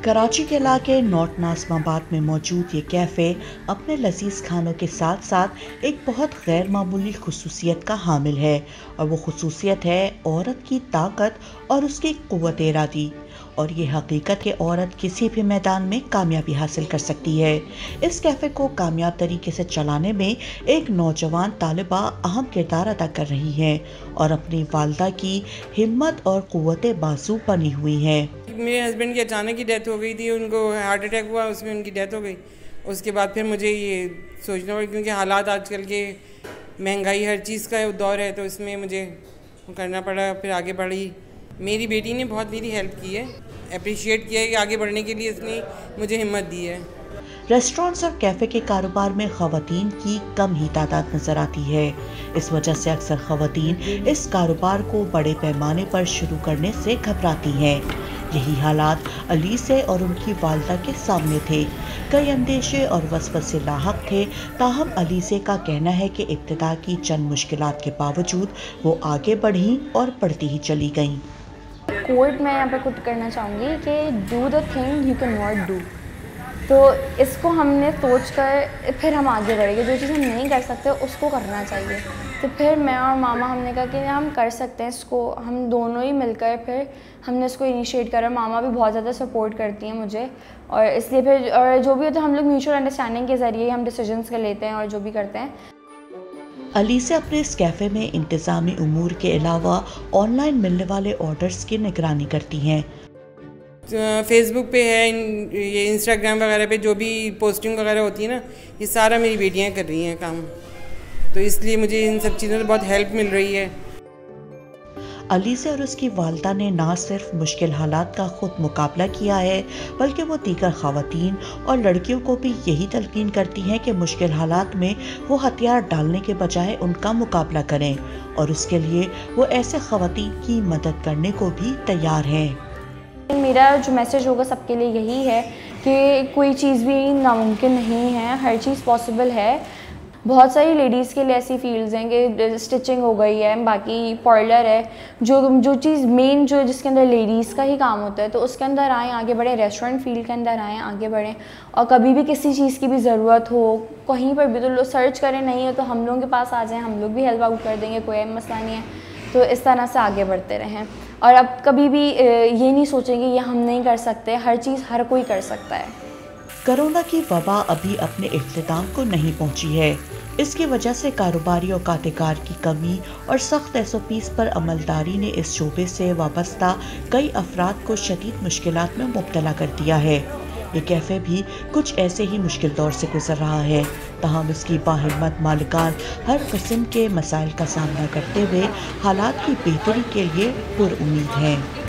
कराची के इलाके नॉर्थ नाज़िमाबाद में मौजूद ये कैफ़े अपने लजीज खानों के साथ साथ एक बहुत गैर मामूली खुसूसियत का हामिल है, और वो खुसूसियत है औरत की ताकत और उसकी क़ुव्वत इरादी। और ये हकीकत है औरत किसी भी मैदान में कामयाबी हासिल कर सकती है। इस कैफ़े को कामयाब तरीके से चलाने में एक नौजवान तालिबा अहम किरदार अदा कर रही है और अपनी वालदा की हिम्मत और क़ुव्वत बाज़ू बनी हुई है। मेरे हस्बैंड की अचानक ही डेथ हो गई थी, उनको हार्ट अटैक हुआ, उसमें उनकी डेथ हो गई। उसके बाद फिर मुझे ये सोचना पड़ा, क्योंकि हालात आजकल के महंगाई हर चीज़ का दौर है, तो इसमें मुझे करना पड़ा। फिर आगे बढ़ी। मेरी बेटी ने बहुत मेरी हेल्प की है, अप्रिशिएट किया है कि आगे बढ़ने के लिए इसने मुझे हिम्मत दी है। रेस्टोरेंट्स और कैफ़े के कारोबार में ख़वातीन की कम ही तादाद नज़र आती है। इस वजह से अक्सर ख़वातीन इस कारोबार को बड़े पैमाने पर शुरू करने से घबराती हैं। यही हालात अलीसे और उनकी वालदा के सामने थे। कई अंदेशे और वसवसे लाहक थे, ताहम अलीसे का कहना है कि इब्तिदा की चंद मुश्किलात के बावजूद वो आगे बढ़ी और बढ़ती ही चली गईं। कोट मैं यहाँ पे खुद करना चाहूँगी कि do the thing you can not do. तो इसको हमने सोच कर फिर हम आगे बढ़ेंगे। जो चीज़ हम नहीं कर सकते उसको करना चाहिए। तो फिर मैं और मामा हमने कहा कि हम कर सकते हैं इसको, हम दोनों ही मिलकर फिर हमने इसको इनिशिएट करा। मामा भी बहुत ज़्यादा सपोर्ट करती हैं मुझे, और इसलिए फिर और जो भी होता है हम लोग म्यूचुअल अंडरस्टैंडिंग के ज़रिए हम डिसीजंस कर लेते हैं और जो भी करते हैं। अलीसे अपने इस कैफ़े में इंतज़ामी उमूर के अलावा ऑनलाइन मिलने वाले ऑर्डर्स की निगरानी करती हैं। फेसबुक पे है, ये इंस्टाग्राम वगैरह पे जो भी पोस्टिंग वगैरह होती है ना, ये सारा मेरी बेटियां कर रही हैं काम। तो इसलिए मुझे इन सब चीज़ों से बहुत हेल्प मिल रही है। अलीसे और उसकी वालदा ने ना सिर्फ मुश्किल हालात का खुद मुकाबला किया है, बल्कि वो दीगर ख़वातीन और लड़कियों को भी यही तलकीन करती हैं कि मुश्किल हालात में वो हथियार डालने के बजाय उनका मुकाबला करें, और उसके लिए वो ऐसे ख़वातीन की मदद करने को भी तैयार हैं। मेरा जो मैसेज होगा सबके लिए यही है कि कोई चीज़ भी नामुमकिन नहीं है, हर चीज़ पॉसिबल है। बहुत सारी लेडीज़ के लिए ऐसी फील्ड्स हैं कि स्टिचिंग हो गई है, बाकी पार्लर है, जो चीज़ मेन जो जिसके अंदर लेडीज़ का ही काम होता है, तो उसके अंदर आएँ, आगे बढ़ें, रेस्टोरेंट फील्ड के अंदर आएँ, आगे बढ़ें। और कभी भी किसी चीज़ की भी ज़रूरत हो कहीं पर भी तो लोग सर्च करें, नहीं हो तो हम लोगों के पास आ जाएँ, हम लोग भी हेल्प आउट कर देंगे, कोई मसला नहीं है। तो इस तरह से आगे बढ़ते रहें, और अब कभी भी ये नहीं सोचेंगे ये हम नहीं कर सकते, हर चीज़ हर कोई कर सकता है। कोरोना की वबा अभी अपने इख्तिताम को नहीं पहुंची है। इसकी वजह से कारोबारी और कातेकार की कमी और सख्त SOPs पर अमलदारी ने इस शोबे से वाबस्ता कई अफराद को शदीद मुश्किलात में मुब्तला कर दिया है। ये कैफ़े भी कुछ ऐसे ही मुश्किल दौर से गुजर रहा है, तहम इसकी बाहिम्मत मालिकान हर किस्म के मसाइल का सामना करते हुए हालात की बेहतरी के लिए पुरउम्मीद हैं।